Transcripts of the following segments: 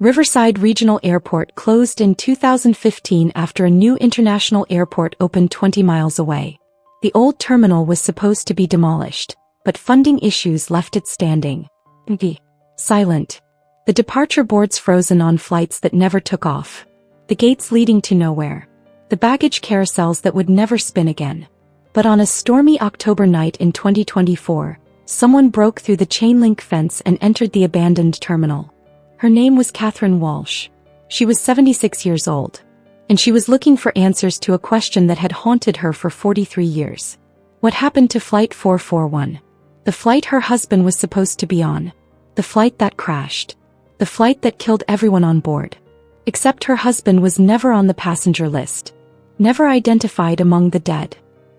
Riverside Regional Airport closed in 2015 after a new international airport opened 20 miles away. The old terminal was supposed to be demolished, but funding issues left it standing. Silent. The departure boards frozen on flights that never took off. The gates leading to nowhere. The baggage carousels that would never spin again. But on a stormy October night in 2024, someone broke through the chain-link fence and entered the abandoned terminal. Her name was Catherine Walsh. She was 76 years old. And she was looking for answers to a question that had haunted her for 43 years. What happened to Flight 441? The flight her husband was supposed to be on. The flight that crashed. The flight that killed everyone on board. Except her husband was never on the passenger list. Never identified among the dead.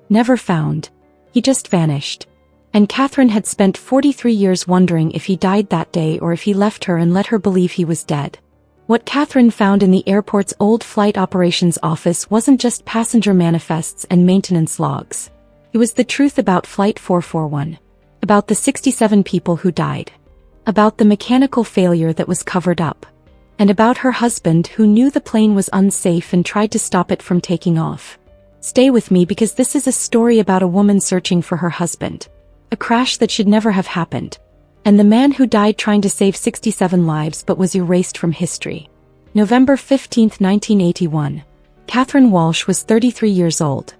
Never found. He just vanished. And Catherine had spent 43 years wondering if he died that day or if he left her and let her believe he was dead. What Catherine found in the airport's old flight operations office wasn't just passenger manifests and maintenance logs. It was the truth about Flight 441. About the 67 people who died. About the mechanical failure that was covered up. And about her husband who knew the plane was unsafe and tried to stop it from taking off. Stay with me because this is a story about a woman searching for her husband. A crash that should never have happened. And the man who died trying to save 67 lives but was erased from history. November 15, 1981. Catherine Walsh was 33 years old.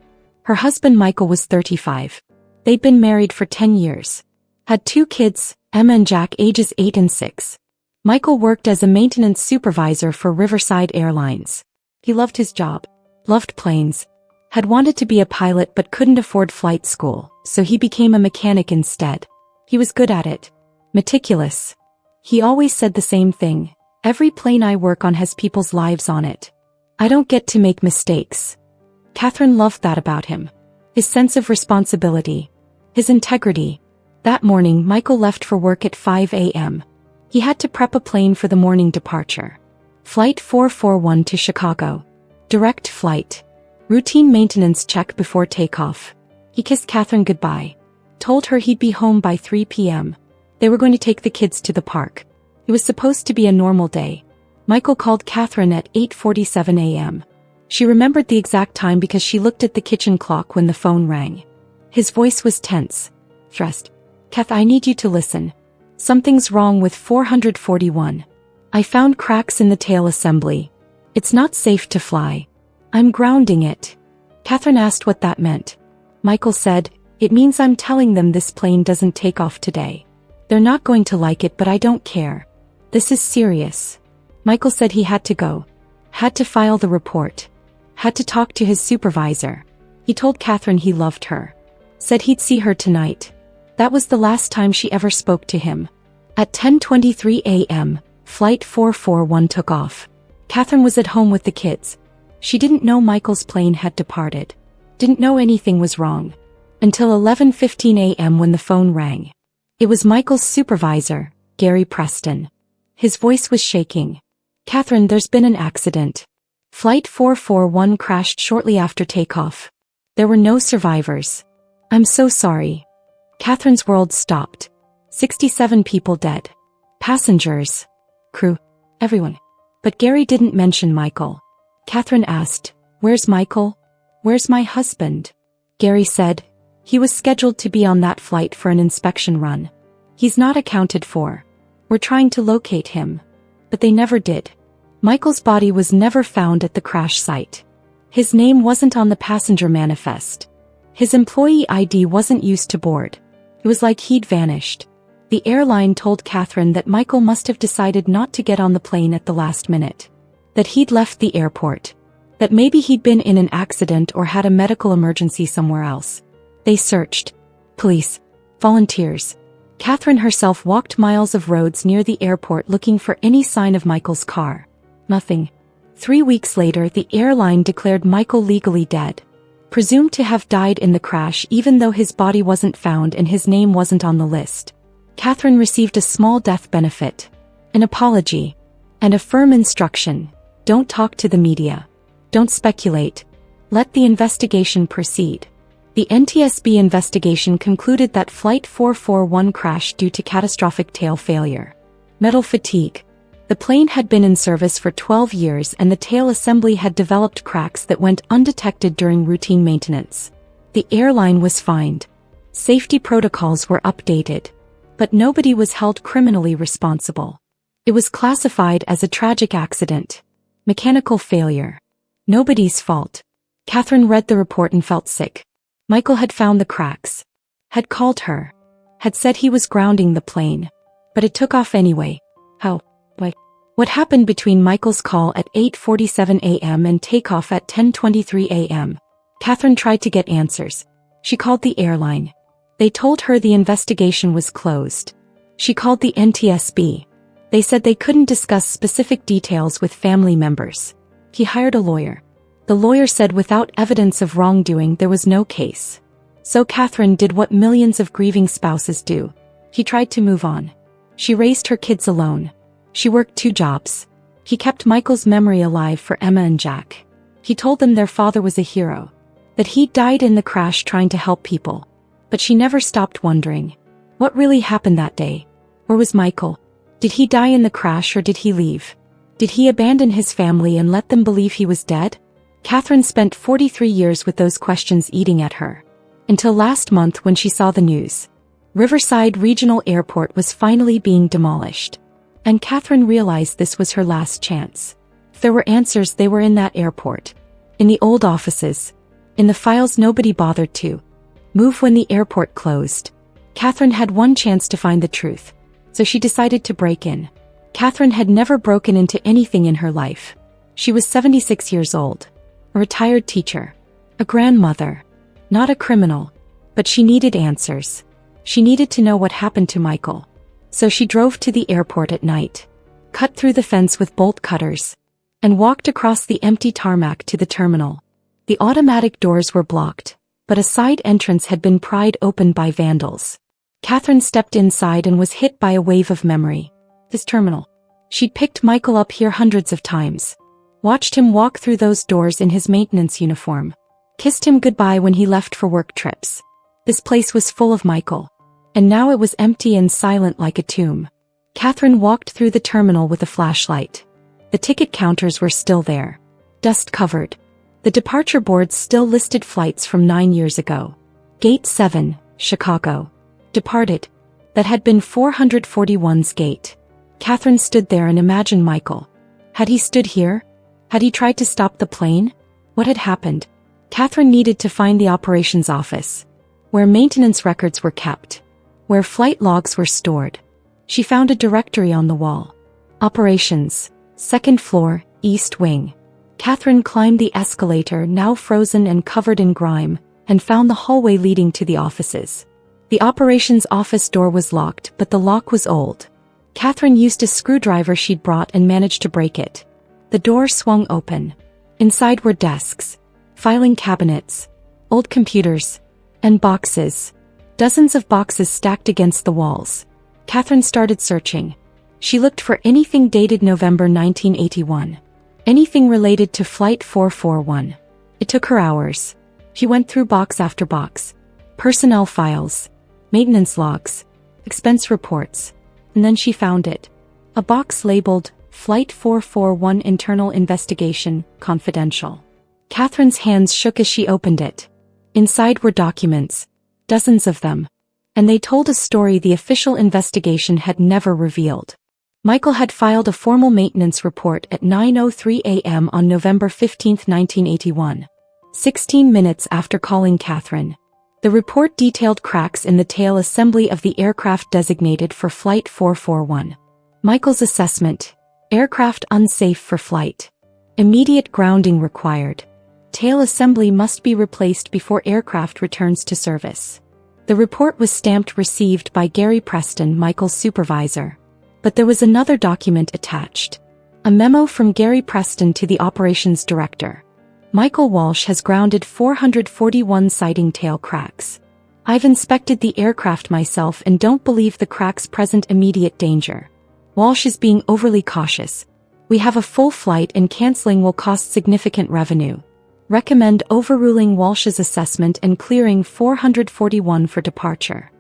Her husband Michael was 35. They'd been married for 10 years. Had 2 kids, Emma and Jack, ages 8 and 6. Michael worked as a maintenance supervisor for Riverside Airlines. He loved his job. Loved planes. Had wanted to be a pilot but couldn't afford flight school, so he became a mechanic instead. He was good at it. Meticulous. He always said the same thing. Every plane I work on has people's lives on it. I don't get to make mistakes. Catherine loved that about him. His sense of responsibility. His integrity. That morning Michael left for work at 5 a.m. He had to prep a plane for the morning departure. Flight 441 to Chicago. Direct flight. Routine maintenance check before takeoff. He kissed Catherine goodbye. Told her he'd be home by 3 p.m. They were going to take the kids to the park. It was supposed to be a normal day. Michael called Catherine at 8:47 a.m. She remembered the exact time because she looked at the kitchen clock when the phone rang. His voice was tense. Stressed. Kath, I need you to listen. Something's wrong with 441. I found cracks in the tail assembly. It's not safe to fly. I'm grounding it. Catherine asked what that meant. Michael said, it means I'm telling them this plane doesn't take off today. They're not going to like it, but I don't care. This is serious. Michael said he had to go. Had to file the report. Had to talk to his supervisor. He told Catherine he loved her. Said he'd see her tonight. That was the last time she ever spoke to him. At 10:23 a.m., Flight 441 took off. Catherine was at home with the kids. She didn't know Michael's plane had departed. Didn't know anything was wrong. Until 11:15 a.m. when the phone rang. It was Michael's supervisor, Gary Preston. His voice was shaking. Catherine, there's been an accident. Flight 441 crashed shortly after takeoff. There were no survivors. I'm so sorry. Catherine's world stopped. 67 people dead. Passengers. Crew. Everyone. But Gary didn't mention Michael. Catherine asked, where's Michael? Where's my husband? Gary said, he was scheduled to be on that flight for an inspection run. He's not accounted for. We're trying to locate him. But they never did. Michael's body was never found at the crash site. His name wasn't on the passenger manifest. His employee ID wasn't used to board. It was like he'd vanished. The airline told Catherine that Michael must have decided not to get on the plane at the last minute. That he'd left the airport. That maybe he'd been in an accident or had a medical emergency somewhere else. They searched. Police. Volunteers. Catherine herself walked miles of roads near the airport looking for any sign of Michael's car. Nothing. 3 weeks later, the airline declared Michael legally dead. Presumed to have died in the crash even though his body wasn't found and his name wasn't on the list. Catherine received a small death benefit. An apology. And a firm instruction. Don't talk to the media. Don't speculate. Let the investigation proceed. The NTSB investigation concluded that Flight 441 crashed due to catastrophic tail failure. Metal fatigue. The plane had been in service for 12 years and the tail assembly had developed cracks that went undetected during routine maintenance. The airline was fined. Safety protocols were updated. But nobody was held criminally responsible. It was classified as a tragic accident. Mechanical failure. Nobody's fault. Catherine read the report and felt sick. Michael had found the cracks. Had called her. Had said he was grounding the plane. But it took off anyway. How? Why? What happened between Michael's call at 8:47 a.m. and takeoff at 10:23 a.m.? Catherine tried to get answers. She called the airline. They told her the investigation was closed. She called the NTSB. They said they couldn't discuss specific details with family members. He hired a lawyer. The lawyer said without evidence of wrongdoing there was no case. So Catherine did what millions of grieving spouses do. He tried to move on. She raised her kids alone. She worked 2 jobs. He kept Michael's memory alive for Emma and Jack. He told them their father was a hero. That he died in the crash trying to help people. But she never stopped wondering. What really happened that day? Where was Michael? Did he die in the crash or did he leave? Did he abandon his family and let them believe he was dead? Catherine spent 43 years with those questions eating at her. Until last month when she saw the news. Riverside Regional Airport was finally being demolished. And Catherine realized this was her last chance. If there were answers, they were in that airport. In the old offices. In the files nobody bothered to move when the airport closed. Catherine had one chance to find the truth. So she decided to break in. Catherine had never broken into anything in her life. She was 76 years old. A retired teacher. A grandmother. Not a criminal. But she needed answers. She needed to know what happened to Michael. So she drove to the airport at night. Cut through the fence with bolt cutters. And walked across the empty tarmac to the terminal. The automatic doors were blocked. But a side entrance had been pried open by vandals. Catherine stepped inside and was hit by a wave of memory. This terminal. She'd picked Michael up here hundreds of times. Watched him walk through those doors in his maintenance uniform. Kissed him goodbye when he left for work trips. This place was full of Michael. And now it was empty and silent like a tomb. Catherine walked through the terminal with a flashlight. The ticket counters were still there. Dust-covered. The departure boards still listed flights from 9 years ago. Gate 7, Chicago. Departed. That had been 441's gate. Catherine stood there and imagined Michael. Had he stood here? Had he tried to stop the plane? What had happened? Catherine needed to find the operations office. Where maintenance records were kept. Where flight logs were stored. She found a directory on the wall. Operations. 2nd floor, East Wing. Catherine climbed the escalator, now frozen and covered in grime, and found the hallway leading to the offices. The operations office door was locked, but the lock was old. Catherine used a screwdriver she'd brought and managed to break it. The door swung open. Inside were desks, filing cabinets, old computers, and boxes. Dozens of boxes stacked against the walls. Catherine started searching. She looked for anything dated November 1981. Anything related to Flight 441. It took her hours. She went through box after box. Personnel files. Maintenance logs. Expense reports. And then she found it. A box labeled, Flight 441 Internal Investigation, Confidential. Catherine's hands shook as she opened it. Inside were documents. Dozens of them. And they told a story the official investigation had never revealed. Michael had filed a formal maintenance report at 9:03 a.m. on November 15, 1981. 16 minutes after calling Catherine. The report detailed cracks in the tail assembly of the aircraft designated for Flight 441. Michael's assessment. Aircraft unsafe for flight. Immediate grounding required. Tail assembly must be replaced before aircraft returns to service. The report was stamped received by Gary Preston, Michael's supervisor. But there was another document attached. A memo from Gary Preston to the operations director. Michael Walsh has grounded 441 sighting tail cracks. I've inspected the aircraft myself and don't believe the cracks present immediate danger. Walsh is being overly cautious. We have a full flight and canceling will cost significant revenue. Recommend overruling Walsh's assessment and clearing 441 for departure.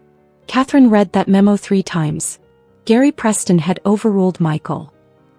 Catherine read that memo 3 times. Gary Preston had overruled Michael.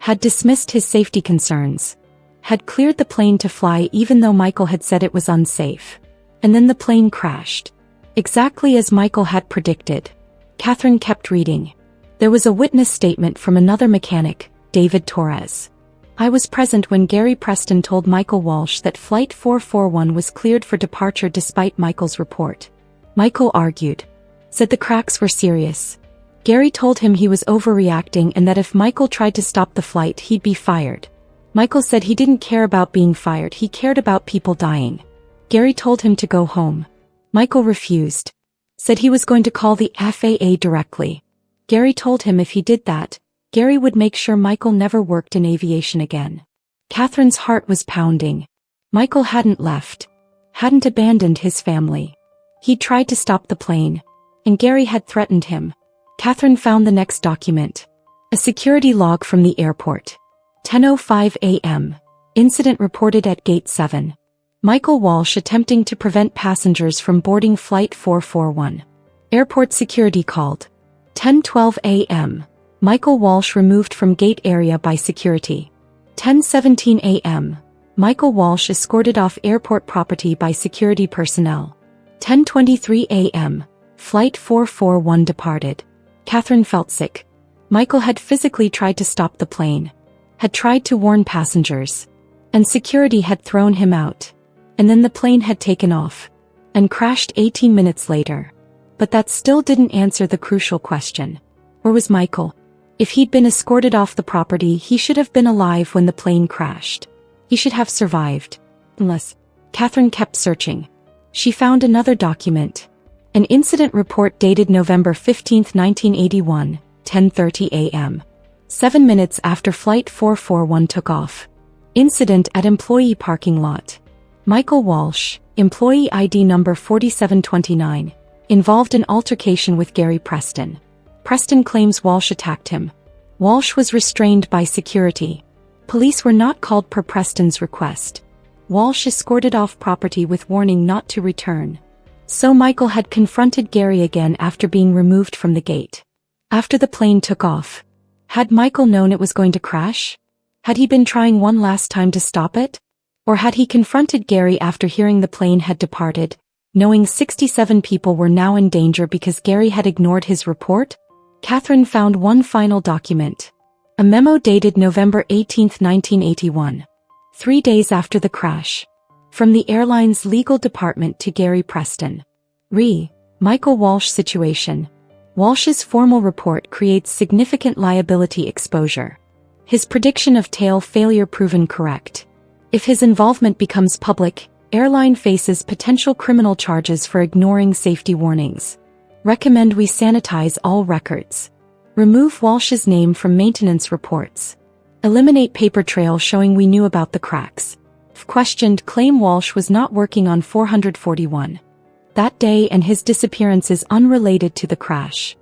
had dismissed his safety concerns, had cleared the plane to fly even though Michael had said it was unsafe. And then the plane crashed. Exactly as Michael had predicted. Catherine kept reading. There was a witness statement from another mechanic, David Torres. I was present when Gary Preston told Michael Walsh that Flight 441 was cleared for departure despite Michael's report. Michael argued. Said the cracks were serious. Gary told him he was overreacting and that if Michael tried to stop the flight he'd be fired. Michael said he didn't care about being fired, he cared about people dying. Gary told him to go home. Michael refused. Said he was going to call the FAA directly. Gary told him if he did that, Gary would make sure Michael never worked in aviation again. Catherine's heart was pounding. Michael hadn't left. Hadn't abandoned his family. He'd tried to stop the plane. And Gary had threatened him. Catherine found the next document. A security log from the airport. 10:05 a.m. Incident reported at Gate 7. Michael Walsh attempting to prevent passengers from boarding Flight 441. Airport security called. 10:12 a.m. Michael Walsh removed from gate area by security. 10:17 a.m. Michael Walsh escorted off airport property by security personnel. 10:23 a.m. Flight 441 departed. Catherine felt sick. Michael had physically tried to stop the plane. Had tried to warn passengers. And security had thrown him out. And then the plane had taken off. And crashed 18 minutes later. But that still didn't answer the crucial question. Where was Michael? If he'd been escorted off the property, he should have been alive when the plane crashed. He should have survived. Unless... Catherine kept searching. She found another document. An incident report dated November 15, 1981, 10:30 a.m. 7 minutes after Flight 441 took off. Incident at employee parking lot. Michael Walsh, employee ID number 4729, involved in altercation with Gary Preston. Preston claims Walsh attacked him. Walsh was restrained by security. Police were not called per Preston's request. Walsh escorted off property with warning not to return. So Michael had confronted Gary again after being removed from the gate. After the plane took off. Had Michael known it was going to crash? Had he been trying one last time to stop it? Or had he confronted Gary after hearing the plane had departed, knowing 67 people were now in danger because Gary had ignored his report? Catherine found one final document. A memo dated November 18, 1981. 3 days after the crash. From the airline's legal department to Gary Preston. Michael Walsh situation. Walsh's formal report creates significant liability exposure. His prediction of tail failure proven correct. If his involvement becomes public, airline faces potential criminal charges for ignoring safety warnings. Recommend we sanitize all records. Remove Walsh's name from maintenance reports. Eliminate paper trail showing we knew about the cracks. If questioned, claim Walsh was not working on 441. That day and his disappearance is unrelated to the crash.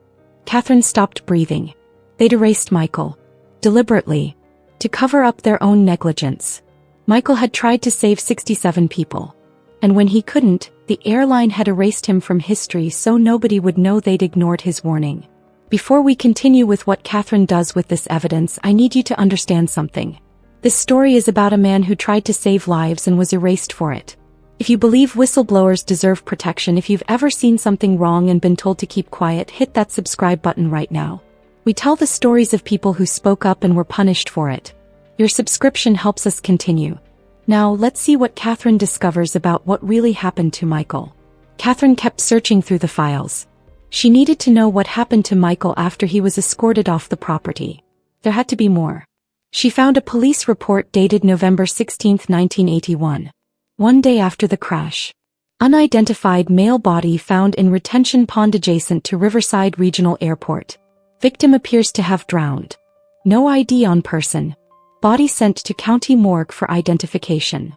Catherine stopped breathing. They'd erased Michael. Deliberately. To cover up their own negligence. Michael had tried to save 67 people. And when he couldn't, the airline had erased him from history so nobody would know they'd ignored his warning. Before we continue with what Catherine does with this evidence, I need you to understand something. This story is about a man who tried to save lives and was erased for it. If you believe whistleblowers deserve protection, if you've ever seen something wrong and been told to keep quiet, hit that subscribe button right now. We tell the stories of people who spoke up and were punished for it. Your subscription helps us continue. Now, let's see what Catherine discovers about what really happened to Michael. Catherine kept searching through the files. She needed to know what happened to Michael after he was escorted off the property. There had to be more. She found a police report dated November 16, 1981. 1 day after the crash. Unidentified male body found in retention pond adjacent to Riverside Regional Airport. Victim appears to have drowned. No ID on person. Body sent to county morgue for identification.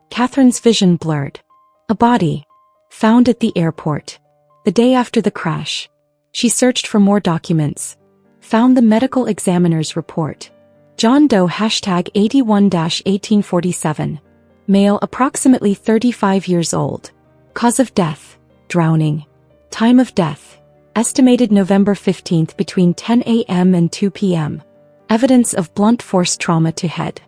Catherine's vision blurred. A body. Found at the airport. The day after the crash. She searched for more documents. Found the medical examiner's report. John Doe #81-1847. Male approximately 35 years old. Cause of death, drowning. Time of death, estimated November 15th between 10 a.m. and 2 p.m. Evidence of blunt force trauma to head.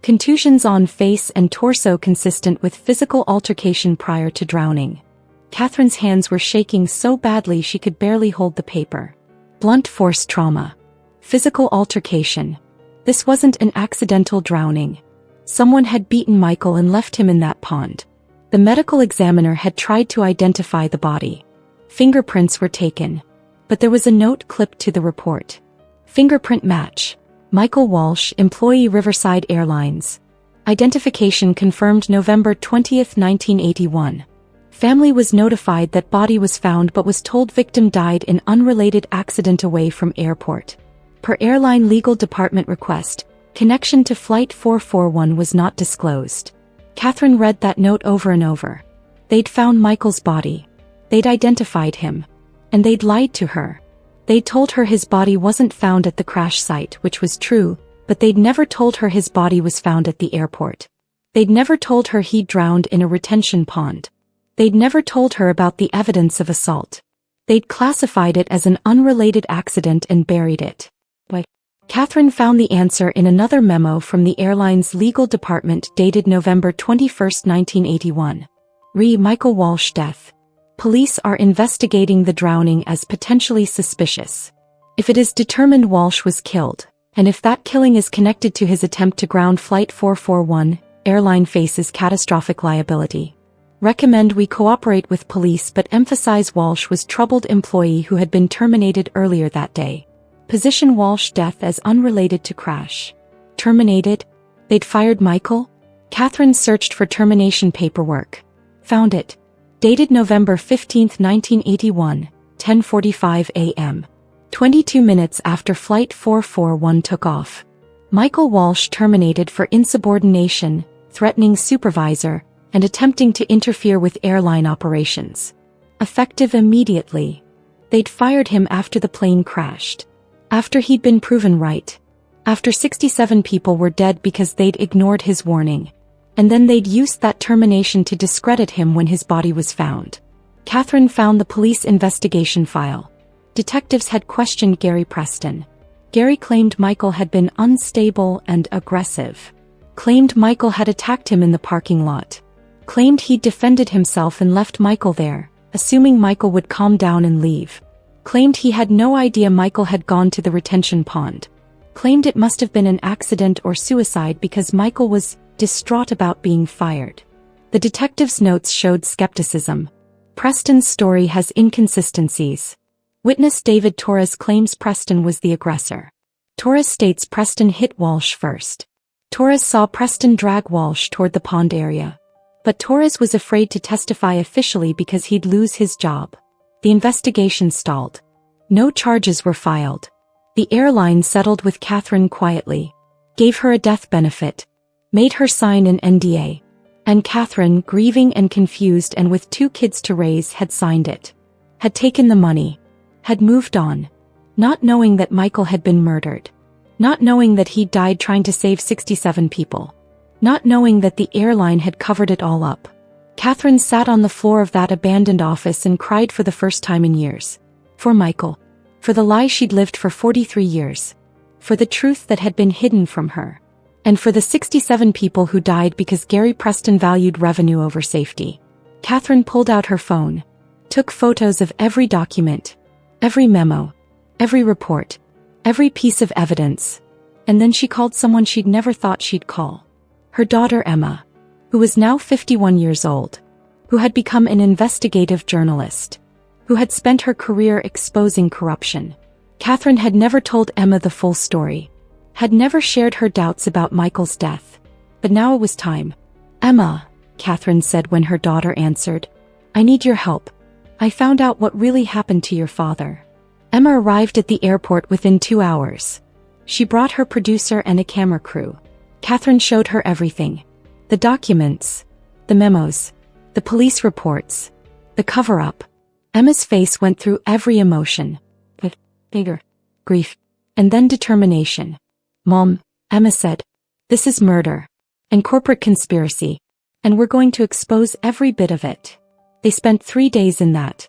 Contusions on face and torso consistent with physical altercation prior to drowning. Catherine's hands were shaking so badly she could barely hold the paper. Blunt force trauma. Physical altercation. This wasn't an accidental drowning. Someone had beaten Michael and left him in that pond. The medical examiner had tried to identify the body. Fingerprints were taken. But there was a note clipped to the report. Fingerprint match. Michael Walsh, employee Riverside Airlines. Identification confirmed November 20, 1981. Family was notified that body was found but was told victim died in unrelated accident away from airport. Per airline legal department request, connection to Flight 441 was not disclosed. Catherine read that note over and over. They'd found Michael's body. They'd identified him. And they'd lied to her. They'd told her his body wasn't found at the crash site, which was true, but they'd never told her his body was found at the airport. They'd never told her he'd drowned in a retention pond. They'd never told her about the evidence of assault. They'd classified it as an unrelated accident and buried it. Catherine found the answer in another memo from the airline's legal department dated November 21, 1981. Michael Walsh death. Police are investigating the drowning as potentially suspicious. If it is determined Walsh was killed, and if that killing is connected to his attempt to ground Flight 441, airline faces catastrophic liability. Recommend we cooperate with police but emphasize Walsh was troubled employee who had been terminated earlier that day. Position Walsh death as unrelated to crash. Terminated? They'd fired Michael? Catherine searched for termination paperwork. Found it. Dated November 15, 1981, 10:45 a.m. 22 minutes after Flight 441 took off. Michael Walsh terminated for insubordination, threatening supervisor, and attempting to interfere with airline operations. Effective immediately. They'd fired him after the plane crashed. After he'd been proven right. After 67 people were dead because they'd ignored his warning. And then they'd used that termination to discredit him when his body was found. Catherine found the police investigation file. Detectives had questioned Gary Preston. Gary claimed Michael had been unstable and aggressive. Claimed Michael had attacked him in the parking lot. Claimed he'd defended himself and left Michael there, assuming Michael would calm down and leave. Claimed he had no idea Michael had gone to the retention pond. Claimed it must have been an accident or suicide because Michael was distraught about being fired. The detective's notes showed skepticism. Preston's story has inconsistencies. Witness David Torres claims Preston was the aggressor. Torres states Preston hit Walsh first. Torres saw Preston drag Walsh toward the pond area. But Torres was afraid to testify officially because he'd lose his job. The investigation stalled. No charges were filed. The airline settled with Catherine quietly. Gave her a death benefit. Made her sign an NDA. And Catherine, grieving and confused and with 2 kids to raise, had signed it. Had taken the money. Had moved on. Not knowing that Michael had been murdered. Not knowing that he'd died trying to save 67 people. Not knowing that the airline had covered it all up. Catherine sat on the floor of that abandoned office and cried for the first time in years. For Michael. For the lie she'd lived for 43 years. For the truth that had been hidden from her. And for the 67 people who died because Gary Preston valued revenue over safety. Catherine pulled out her phone. Took photos of every document. Every memo. Every report. Every piece of evidence. And then she called someone she'd never thought she'd call. Her daughter Emma. Who was now 51 years old. Who had become an investigative journalist. Who had spent her career exposing corruption. Catherine had never told Emma the full story. Had never shared her doubts about Michael's death. But now it was time. Emma, Catherine said when her daughter answered. I need your help. I found out what really happened to your father. Emma arrived at the airport within 2 hours. She brought her producer and a camera crew. Catherine showed her everything. The documents. The memos. The police reports. The cover-up. Emma's face went through every emotion. Anger, grief, and then determination. Mom, Emma said. This is murder. And corporate conspiracy. And we're going to expose every bit of it. They spent 3 days in that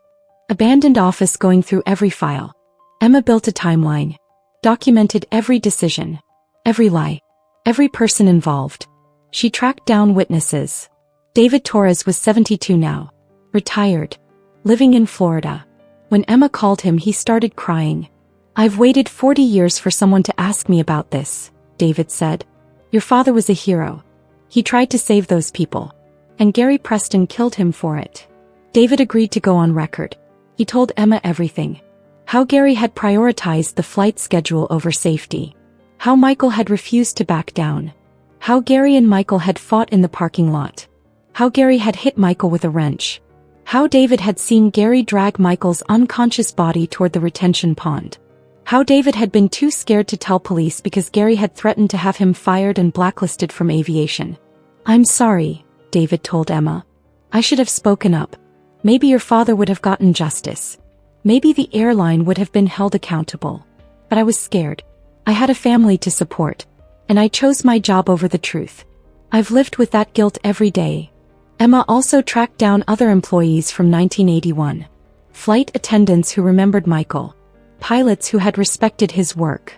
abandoned office going through every file. Emma built a timeline. documented every decision, every lie, every person involved. She tracked down witnesses. David Torres was 72 now, retired, living in Florida. When Emma called him, he started crying. "I've waited 40 years for someone to ask me about this," David said. "Your father was a hero. He tried to save those people. And Gary Preston killed him for it." David agreed to go on record. He told Emma everything. How Gary had prioritized the flight schedule over safety. How Michael had refused to back down. How Gary and Michael had fought in the parking lot. How Gary had hit Michael with a wrench. How David had seen Gary drag Michael's unconscious body toward the retention pond. How David had been too scared to tell police because Gary had threatened to have him fired and blacklisted from aviation. "I'm sorry," David told Emma. "I should have spoken up. Maybe your father would have gotten justice. Maybe the airline would have been held accountable. But I was scared. I had a family to support. And I chose my job over the truth. I've lived with that guilt every day." Emma also tracked down other employees from 1981. Flight attendants who remembered Michael. Pilots who had respected his work.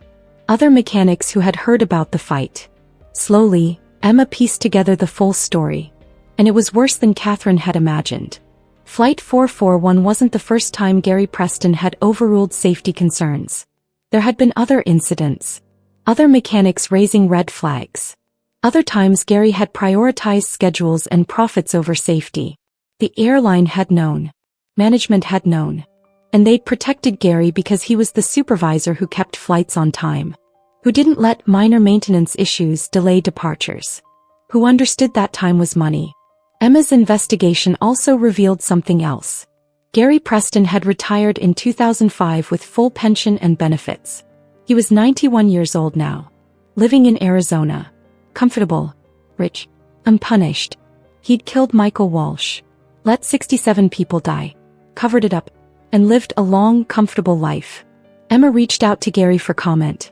Other mechanics who had heard about the fight. Slowly, Emma pieced together the full story. And it was worse than Catherine had imagined. Flight 441 wasn't the first time Gary Preston had overruled safety concerns. There had been other incidents. Other mechanics raising red flags. Other times Gary had prioritized schedules and profits over safety. The airline had known. Management had known. And they'd protected Gary because he was the supervisor who kept flights on time. Who didn't let minor maintenance issues delay departures. Who understood that time was money. Emma's investigation also revealed something else. Gary Preston had retired in 2005 with full pension and benefits. He was 91 years old now. Living in Arizona. Comfortable. Rich. Unpunished. He'd killed Michael Walsh. Let 67 people die. Covered it up. And lived a long, comfortable life. Emma reached out to Gary for comment.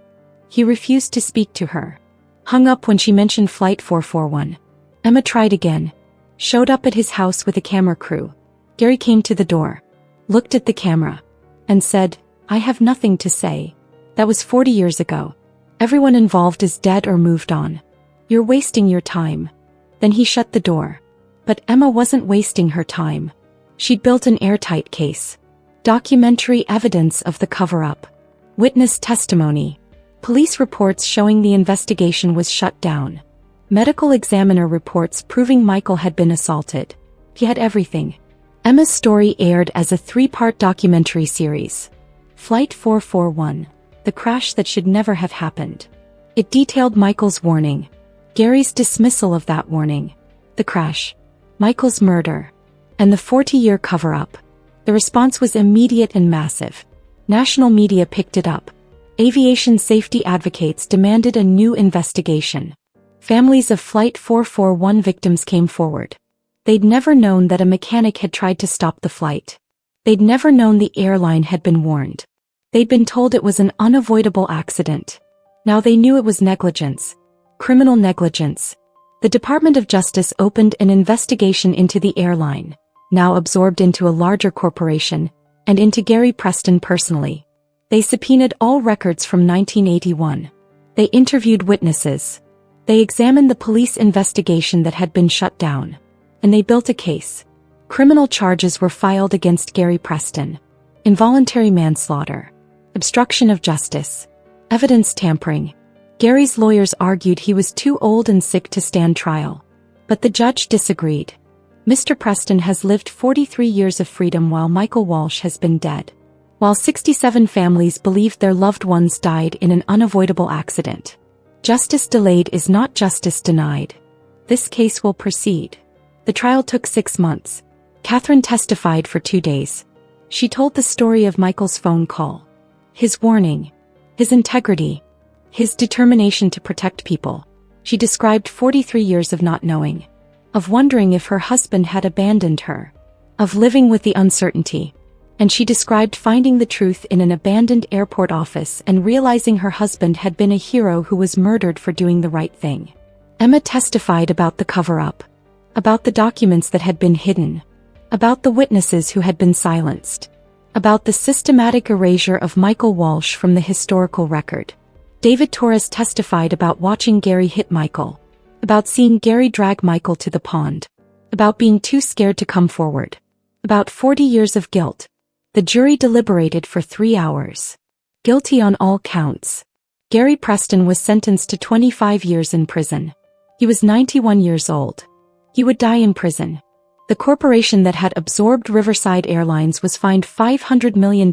He refused to speak to her. Hung up when she mentioned Flight 441. Emma tried again. Showed up at his house with a camera crew. Gary came to the door. Looked at the camera. And said, "I have nothing to say. That was 40 years ago. Everyone involved is dead or moved on. You're wasting your time." Then he shut the door. But Emma wasn't wasting her time. She'd built an airtight case. Documentary evidence of the cover-up. Witness testimony. Police reports showing the investigation was shut down. Medical examiner reports proving Michael had been assaulted. He had everything. Emma's story aired as a 3-part documentary series. Flight 441. The crash that should never have happened. It detailed Michael's warning. Gary's dismissal of that warning. The crash. Michael's murder. And the 40-year cover-up. The response was immediate and massive. National media picked it up. Aviation safety advocates demanded a new investigation. Families of Flight 441 victims came forward. They'd never known that a mechanic had tried to stop the flight. They'd never known the airline had been warned. They'd been told it was an unavoidable accident. Now they knew it was negligence. Criminal negligence. The Department of Justice opened an investigation into the airline, now absorbed into a larger corporation, and into Gary Preston personally. They subpoenaed all records from 1981. They interviewed witnesses. They examined the police investigation that had been shut down. And they built a case. Criminal charges were filed against Gary Preston. Involuntary manslaughter. Obstruction of justice. Evidence tampering. Gary's lawyers argued he was too old and sick to stand trial. But the judge disagreed. Mr. Preston has lived 43 years of freedom while Michael Walsh has been dead. While 67 families believed their loved ones died in an unavoidable accident. Justice delayed is not justice denied. This case will proceed. The trial took 6 months. Catherine testified for 2 days. She told the story of Michael's phone call. His warning. His integrity. His determination to protect people. She described 43 years of not knowing. Of wondering if her husband had abandoned her. Of living with the uncertainty. And she described finding the truth in an abandoned airport office and realizing her husband had been a hero who was murdered for doing the right thing. Emma testified about the cover-up. About the documents that had been hidden. About the witnesses who had been silenced. About the systematic erasure of Michael Walsh from the historical record. David Torres testified about watching Gary hit Michael. About seeing Gary drag Michael to the pond. About being too scared to come forward. About 40 years of guilt. The jury deliberated for 3 hours. Guilty on all counts. Gary Preston was sentenced to 25 years in prison. He was 91 years old. He would die in prison. The corporation that had absorbed Riverside Airlines was fined $500 million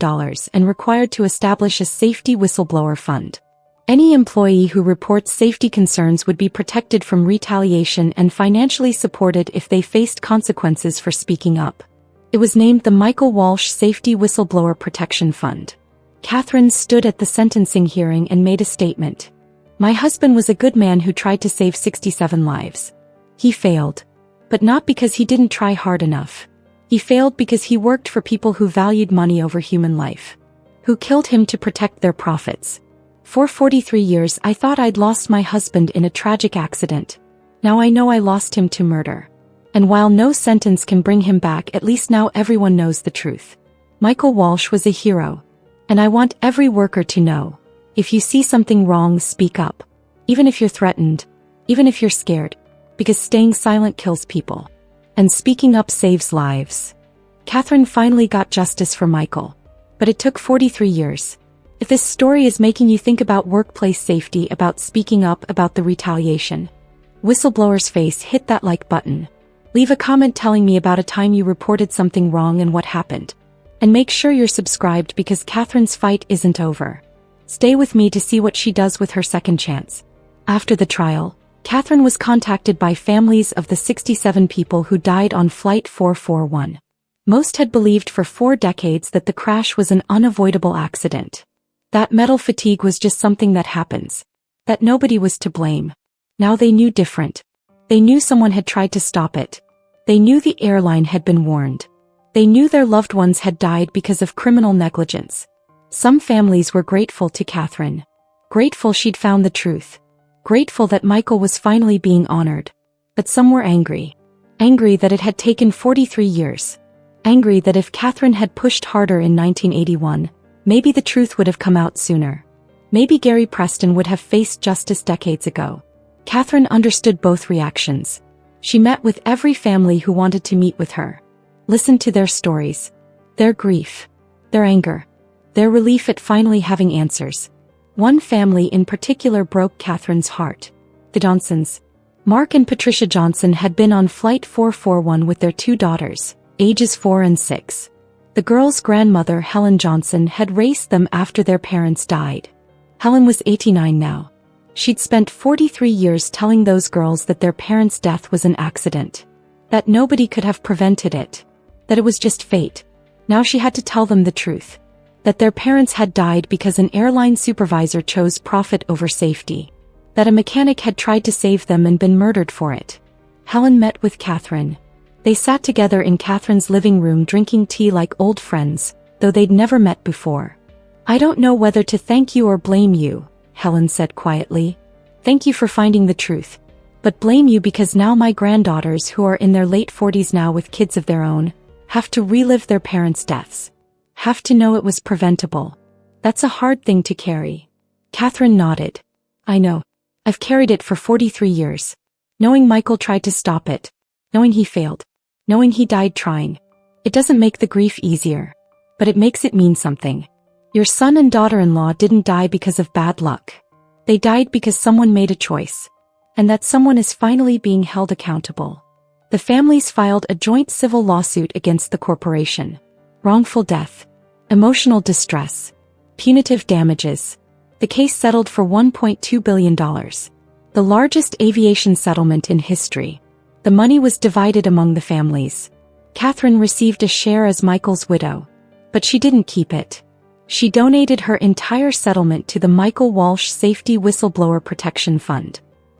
and required to establish a safety whistleblower fund. Any employee who reports safety concerns would be protected from retaliation and financially supported if they faced consequences for speaking up. It was named the Michael Walsh Safety Whistleblower Protection Fund. Catherine stood at the sentencing hearing and made a statement. My husband was a good man who tried to save 67 lives. He failed. But not because he didn't try hard enough. He failed because he worked for people who valued money over human life. Who killed him to protect their profits. For 43 years I thought I'd lost my husband in a tragic accident. Now I know I lost him to murder. And while no sentence can bring him back, at least now everyone knows the truth. Michael Walsh was a hero. And I want every worker to know. If you see something wrong, speak up. Even if you're threatened. Even if you're scared. Because staying silent kills people. And speaking up saves lives. Catherine finally got justice for Michael. But it took 43 years. If this story is making you think about workplace safety, about speaking up, about the retaliation, Whistleblower's face, hit that like button. Leave a comment telling me about a time you reported something wrong and what happened. And make sure you're subscribed because Catherine's fight isn't over. Stay with me to see what she does with her second chance. After the trial, Catherine was contacted by families of the 67 people who died on Flight 441. Most had believed for 4 decades that the crash was an unavoidable accident. That metal fatigue was just something that happens. That nobody was to blame. Now they knew different. They knew someone had tried to stop it. They knew the airline had been warned. They knew their loved ones had died because of criminal negligence. Some families were grateful to Catherine. Grateful she'd found the truth. Grateful that Michael was finally being honored. But some were angry. Angry that it had taken 43 years. Angry that if Catherine had pushed harder in 1981, maybe the truth would have come out sooner. Maybe Gary Preston would have faced justice decades ago. Catherine understood both reactions. She met with every family who wanted to meet with her. Listened to their stories. Their grief. Their anger. Their relief at finally having answers. One family in particular broke Catherine's heart. The Johnsons. Mark and Patricia Johnson had been on Flight 441 with their 2 daughters, ages 4 and 6. The girls' grandmother, Helen Johnson, had raised them after their parents died. Helen was 89 now. She'd spent 43 years telling those girls that their parents' death was an accident. That nobody could have prevented it. That it was just fate. Now she had to tell them the truth. That their parents had died because an airline supervisor chose profit over safety. That a mechanic had tried to save them and been murdered for it. Helen met with Catherine. They sat together in Catherine's living room drinking tea like old friends, though they'd never met before. I don't know whether to thank you or blame you, Helen said quietly. Thank you for finding the truth. But blame you because now my granddaughters, who are in their late 40s now with kids of their own, have to relive their parents' deaths. Have to know it was preventable. That's a hard thing to carry. Catherine nodded. I know. I've carried it for 43 years. Knowing Michael tried to stop it. Knowing he failed. Knowing he died trying. It doesn't make the grief easier. But it makes it mean something. Your son and daughter-in-law didn't die because of bad luck. They died because someone made a choice. And that someone is finally being held accountable. The families filed a joint civil lawsuit against the corporation. Wrongful death. Emotional distress. Punitive damages. The case settled for $1.2 billion. The largest aviation settlement in history. The money was divided among the families. Catherine received a share as Michael's widow. But she didn't keep it. She donated her entire settlement to the Michael Walsh Safety Whistleblower Protection Fund.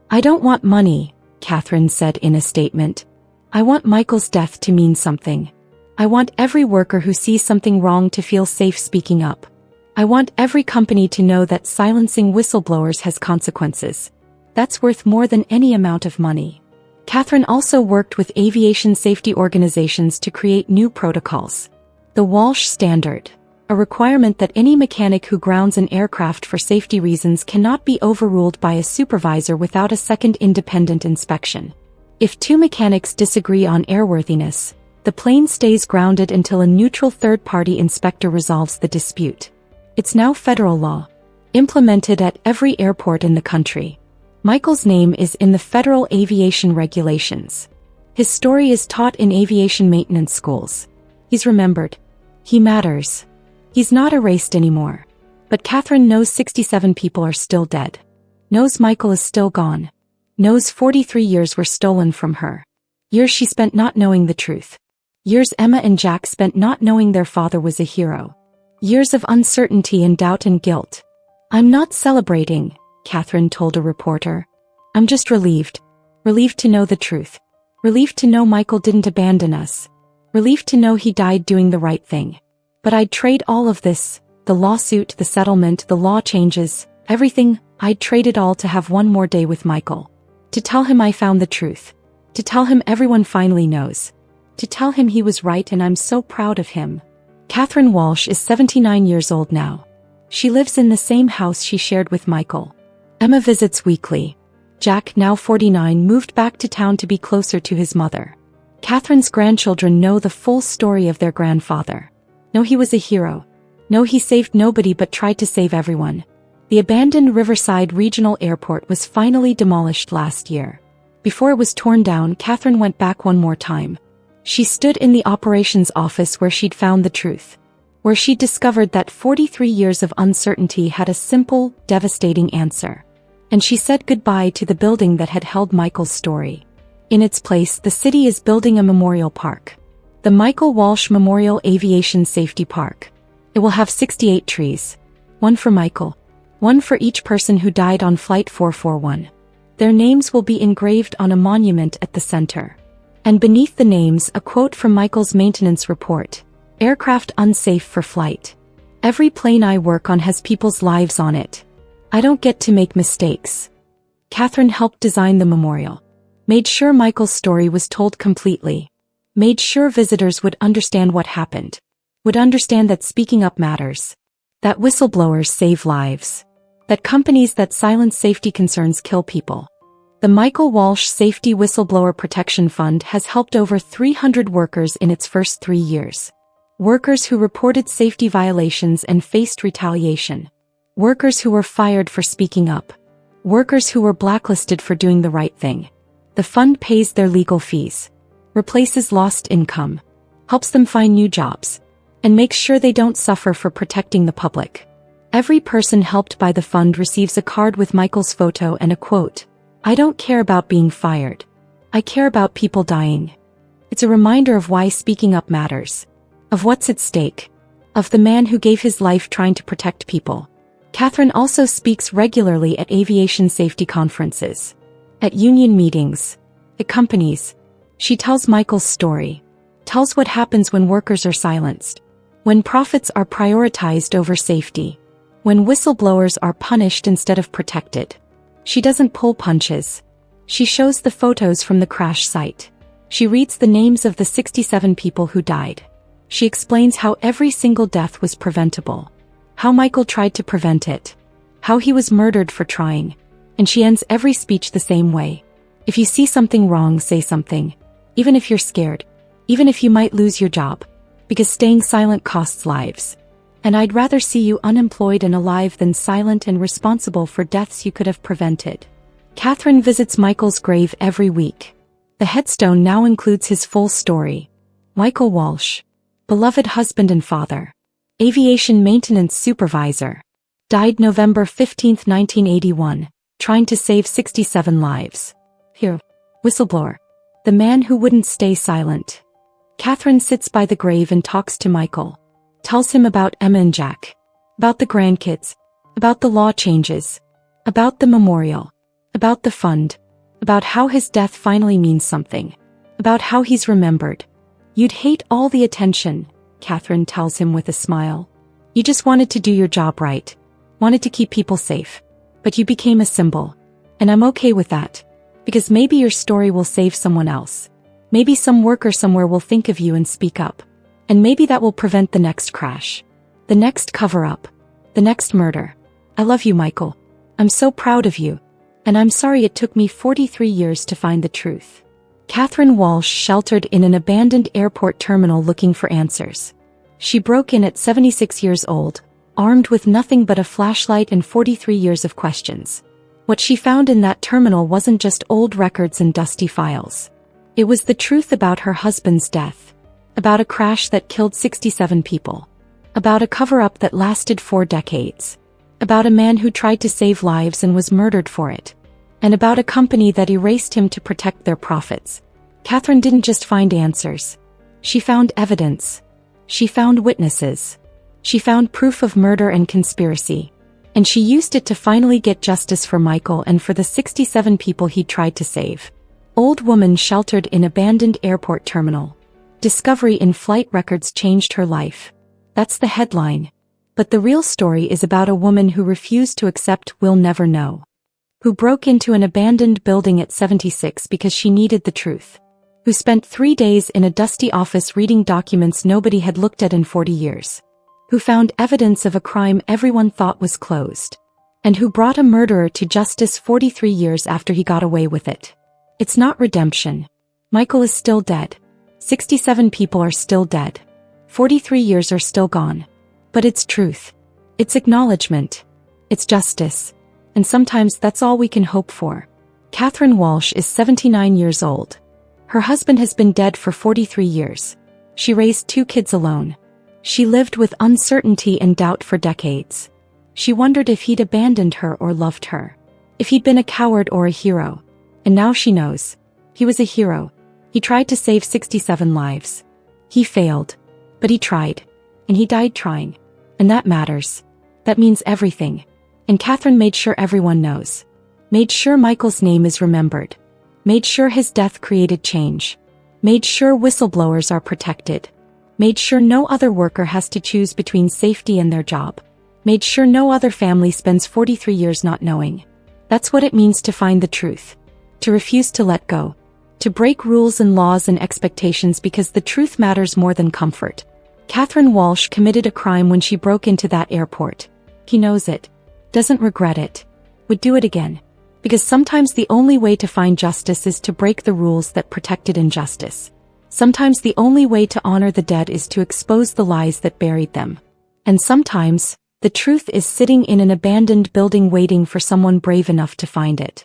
I don't want money, Catherine said in a statement. I want Michael's death to mean something. I want every worker who sees something wrong to feel safe speaking up. I want every company to know that silencing whistleblowers has consequences. That's worth more than any amount of money. Catherine also worked with aviation safety organizations to create new protocols. The Walsh Standard, a requirement that any mechanic who grounds an aircraft for safety reasons cannot be overruled by a supervisor without a second independent inspection. If two mechanics disagree on airworthiness, the plane stays grounded until a neutral third-party inspector resolves the dispute. It's now federal law, implemented at every airport in the country. Michael's name is in the federal aviation regulations. His story is taught in aviation maintenance schools. He's remembered. He matters. He's not erased anymore. But Catherine knows 67 people are still dead. Knows Michael is still gone. Knows 43 years were stolen from her. Years she spent not knowing the truth. Years Emma and Jack spent not knowing their father was a hero. Years of uncertainty and doubt and guilt. "I'm not celebrating," Catherine told a reporter. "I'm just relieved. Relieved to know the truth. Relieved to know Michael didn't abandon us. Relieved to know he died doing the right thing. But I'd trade all of this, the lawsuit, the settlement, the law changes, everything, I'd trade it all to have one more day with Michael. To tell him I found the truth. To tell him everyone finally knows. To tell him he was right and I'm so proud of him." Catherine Walsh is 79 years old now. She lives in the same house she shared with Michael. Emma visits weekly. Jack, now 49, moved back to town to be closer to his mother. Catherine's grandchildren know the full story of their grandfather. Know he was a hero. Know he saved nobody but tried to save everyone. The abandoned Riverside Regional Airport was finally demolished last year. Before it was torn down, Catherine went back one more time. She stood in the operations office where she'd found the truth. Where she'd discovered that 43 years of uncertainty had a simple, devastating answer. And she said goodbye to the building that had held Michael's story. In its place, the city is building a memorial park. The Michael Walsh Memorial Aviation Safety Park. It will have 68 trees. One for Michael. One for each person who died on Flight 441. Their names will be engraved on a monument at the center. And beneath the names, a quote from Michael's maintenance report. "Aircraft unsafe for flight. Every plane I work on has people's lives on it. I don't get to make mistakes." Catherine helped design the memorial. Made sure Michael's story was told completely. Made sure visitors would understand what happened. Would understand that speaking up matters. That whistleblowers save lives. That companies that silence safety concerns kill people. The Michael Walsh Safety Whistleblower Protection Fund has helped over 300 workers in its first 3 years. Workers who reported safety violations and faced retaliation. Workers who were fired for speaking up. Workers who were blacklisted for doing the right thing. The fund pays their legal fees. Replaces lost income. Helps them find new jobs. And makes sure they don't suffer for protecting the public. Every person helped by the fund receives a card with Michael's photo and a quote. "I don't care about being fired. I care about people dying." It's a reminder of why speaking up matters. Of what's at stake. Of the man who gave his life trying to protect people. Catherine also speaks regularly at aviation safety conferences. At union meetings. At companies. She tells Michael's story. Tells what happens when workers are silenced. When profits are prioritized over safety. When whistleblowers are punished instead of protected. She doesn't pull punches. She shows the photos from the crash site. She reads the names of the 67 people who died. She explains how every single death was preventable. How Michael tried to prevent it. How he was murdered for trying. And she ends every speech the same way. If you see something wrong, say something. Even if you're scared. Even if you might lose your job. Because staying silent costs lives. And I'd rather see you unemployed and alive than silent and responsible for deaths you could have prevented. Catherine visits Michael's grave every week. The headstone now includes his full story. Michael Walsh. Beloved husband and father. Aviation maintenance supervisor. Died November 15, 1981, trying to save 67 lives. Here. Whistleblower. The man who wouldn't stay silent. Catherine sits by the grave and talks to Michael. Tells him about Emma and Jack. About the grandkids. About the law changes. About the memorial. About the fund. About how his death finally means something. About how he's remembered. You'd hate all the attention, Catherine tells him with a smile. You just wanted to do your job right. Wanted to keep people safe. But you became a symbol. And I'm okay with that. Because maybe your story will save someone else. Maybe some worker somewhere will think of you and speak up. And maybe that will prevent the next crash. The next cover-up. The next murder. I love you, Michael. I'm so proud of you. And I'm sorry it took me 43 years to find the truth. Catherine Walsh sheltered in an abandoned airport terminal looking for answers. She broke in at 76 years old, armed with nothing but a flashlight and 43 years of questions. What she found in that terminal wasn't just old records and dusty files. It was the truth about her husband's death. About a crash that killed 67 people. About a cover-up that lasted 4 decades. About a man who tried to save lives and was murdered for it. And about a company that erased him to protect their profits. Catherine didn't just find answers. She found evidence. She found witnesses. She found proof of murder and conspiracy. And she used it to finally get justice for Michael and for the 67 people he tried to save. Old woman sheltered in abandoned airport terminal. Discovery in flight records changed her life. That's the headline. But the real story is about a woman who refused to accept we'll never know. Who broke into an abandoned building at 76 because she needed the truth. Who spent 3 days in a dusty office reading documents nobody had looked at in 40 years. Who found evidence of a crime everyone thought was closed. And who brought a murderer to justice 43 years after he got away with it. It's not redemption. Michael is still dead. 67 people are still dead. 43 years are still gone. But it's truth. It's acknowledgement. It's justice. And sometimes that's all we can hope for. Catherine Walsh is 79 years old. Her husband has been dead for 43 years. She raised 2 kids alone. She lived with uncertainty and doubt for decades. She wondered if he'd abandoned her or loved her. If he'd been a coward or a hero. And now she knows. He was a hero. He tried to save 67 lives. He failed. But he tried. And he died trying. And that matters. That means everything. And Catherine made sure everyone knows. Made sure Michael's name is remembered. Made sure his death created change. Made sure whistleblowers are protected. Made sure no other worker has to choose between safety and their job. Made sure no other family spends 43 years not knowing. That's what it means to find the truth. To refuse to let go. To break rules and laws and expectations because the truth matters more than comfort. Catherine Walsh committed a crime when she broke into that airport. He knows it. Doesn't regret it. Would do it again. Because sometimes the only way to find justice is to break the rules that protected injustice. Sometimes the only way to honor the dead is to expose the lies that buried them. And sometimes, the truth is sitting in an abandoned building waiting for someone brave enough to find it.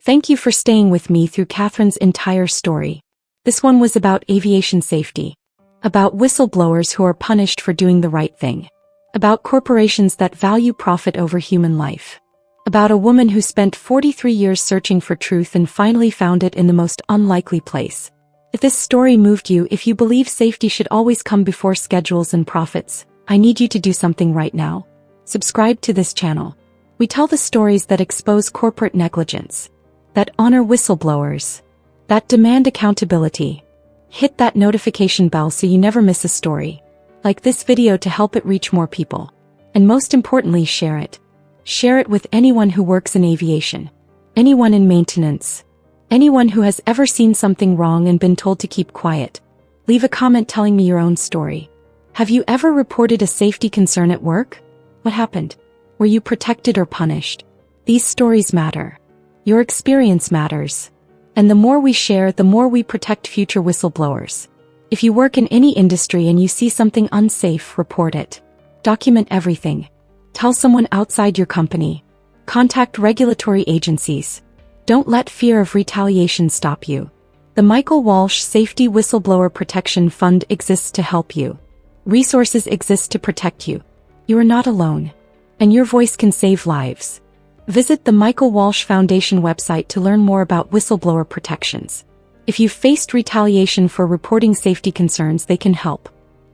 Thank you for staying with me through Catherine's entire story. This one was about aviation safety. About whistleblowers who are punished for doing the right thing. About corporations that value profit over human life. About a woman who spent 43 years searching for truth and finally found it in the most unlikely place. If this story moved you, if you believe safety should always come before schedules and profits, I need you to do something right now. Subscribe to this channel. We tell the stories that expose corporate negligence. That honor whistleblowers. That demand accountability. Hit that notification bell so you never miss a story. Like this video to help it reach more people. And most importantly, share it. Share it with anyone who works in aviation. Anyone in maintenance. Anyone who has ever seen something wrong and been told to keep quiet. Leave a comment telling me your own story. Have you ever reported a safety concern at work? What happened? Were you protected or punished? These stories matter. Your experience matters. And the more we share, the more we protect future whistleblowers. If you work in any industry and you see something unsafe, report it. Document everything. Tell someone outside your company. Contact regulatory agencies. Don't let fear of retaliation stop you. The Michael Walsh Safety Whistleblower Protection Fund exists to help you. Resources exist to protect you. You are not alone. And your voice can save lives. Visit the Michael Walsh Foundation website to learn more about whistleblower protections. If you've faced retaliation for reporting safety concerns, they can help.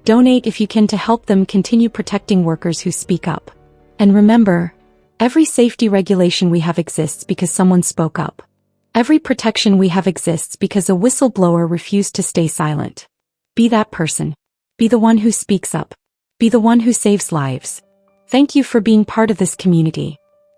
Donate if you can to help them continue protecting workers who speak up. And remember, every safety regulation we have exists because someone spoke up. Every protection we have exists because a whistleblower refused to stay silent. Be that person. Be the one who speaks up. Be the one who saves lives. Thank you for being part of this community.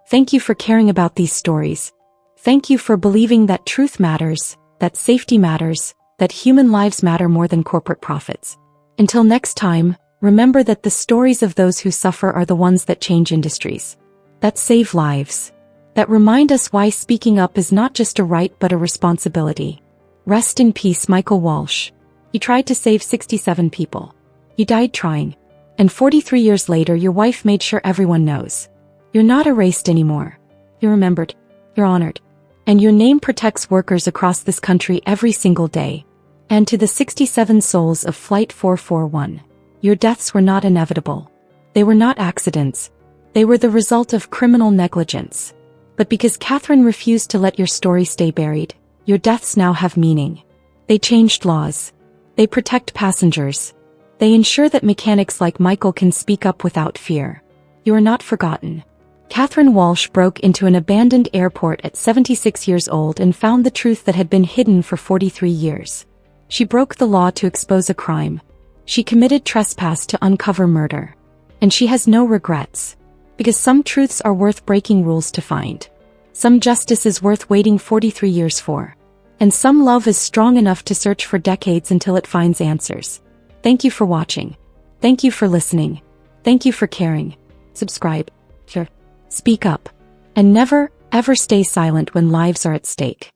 Thank you for caring about these stories. Thank you for believing that truth matters, that safety matters, that human lives matter more than corporate profits. Until next time, remember that the stories of those who suffer are the ones that change industries, that save lives, that remind us why speaking up is not just a right but a responsibility. Rest in peace, Michael Walsh. You tried to save 67 people. You died trying. And 43 years later, your wife made sure everyone knows. You're not erased anymore. You're remembered. You're honored. And your name protects workers across this country every single day. And to the 67 souls of Flight 441, your deaths were not inevitable. They were not accidents. They were the result of criminal negligence. But because Catherine refused to let your story stay buried, your deaths now have meaning. They changed laws. They protect passengers. They ensure that mechanics like Michael can speak up without fear. You are not forgotten. Catherine Walsh broke into an abandoned airport at 76 years old and found the truth that had been hidden for 43 years. She broke the law to expose a crime. She committed trespass to uncover murder. And she has no regrets. Because some truths are worth breaking rules to find. Some justice is worth waiting 43 years for. And some love is strong enough to search for decades until it finds answers. Thank you for watching. Thank you for listening. Thank you for caring. Subscribe. Share. Speak up. And never, ever stay silent when lives are at stake.